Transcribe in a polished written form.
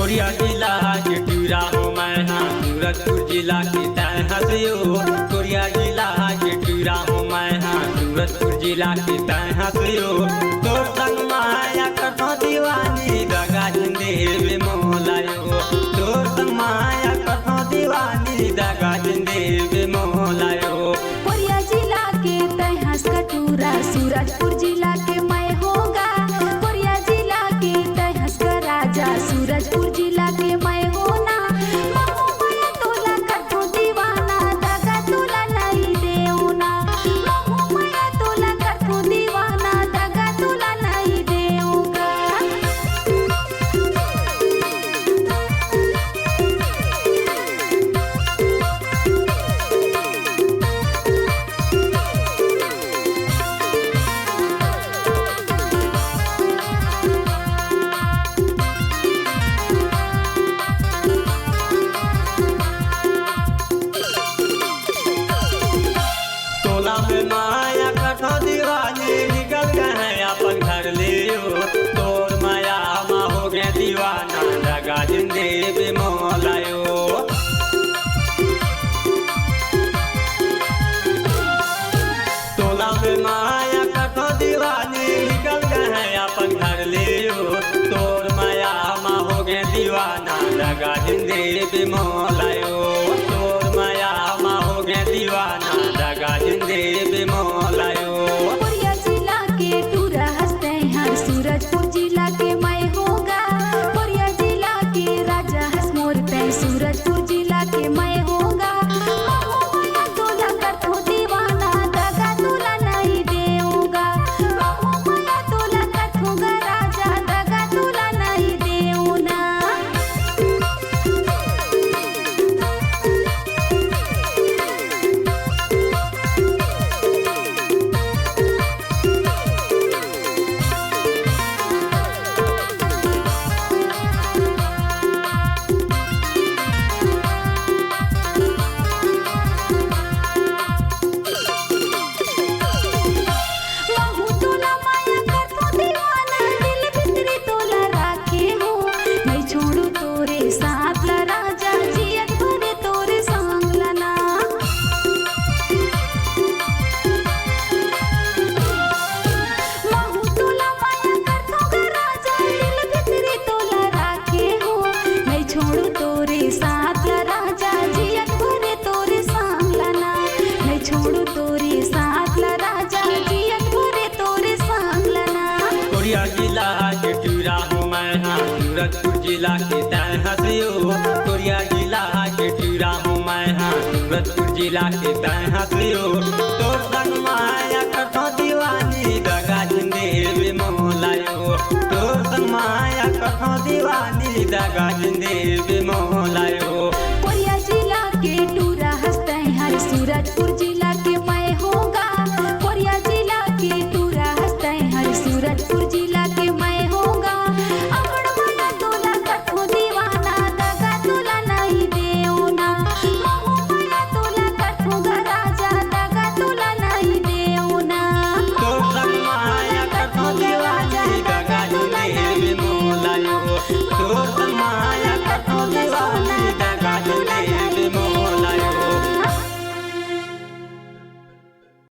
कोरिया जिला के टूरा हो मैं हाँ सूरजपुर जिला की तय हंसियो। कोरिया जिला के टूरा हो मैं हाँ सूरजपुर जिला की तय हंसियो। तो संग माया कठो दीवानी दगा जिंदे मोलायो। तो संग माया कठो दीवानी दगा जिंदे मोलायो। कोरिया जिला के तय हंस का टूरा सूरजपुर जिला के मैं होगा। कोरिया जिला के तय हंस का राजा सूरजपुर जिला के मैं होना। महू माया तोला कठो दीवाना दगा तोला नहीं देना। महू माया तोला कठो दीवाना दगा तोला नहीं देऊंगा। टोला में माया कठो दीवानी निकल गए अपन घर लियो। तोर माया माँ हो गए दीवाना दगा जिंदे मोलायो। टोला में माया कठो दीवानी निकल गए अपन घर लियो। तोर माया माँ हो गए दीवाना दगा जिंदे मोलायो। तोर माया माँ हो गए दीवाना दगा जिंदे मोलायो। कोरिया जिला के टूरा हंसते हैं सूरजपुर जिला के मैं होगा। कोरिया जिला के राजा हंस मोरते सूरजपुर जिला के मैं होगा। महू माया तोला कठो दीवाना दगा तोला नहीं देऊंगा। महू माया तोला कठो गा राजा दगा तोला नहीं देऊना। महू तोला माया कठो दीवाना दिल भितरी तोला राखे हो। मैं छोड़ू तोरे साथ ला राजा जियत भरे तोरे संग लना। महू तोला माया कठो गा राजा दिल भितरी तोला राखे हो। मैं छोड़ू तोरे साथ ला राजा जियत भरे तोरे संग लना। मैं छोड़ू तोरे साथ ला राजा जियत भरे तोरे संग लना। कोरिया जिला के टूरा हो मैं हाँ सूरजपुर जिला की तय हंसियो। कोरिया जिला के टूरा हो मैं हाँ सूरजपुर जिला की तय हंसियो। तो संग माया कठो दीवानी दगा जिंदे मोलायो। तो संग माया कठो दीवानी दगा जिंदे मोलायो।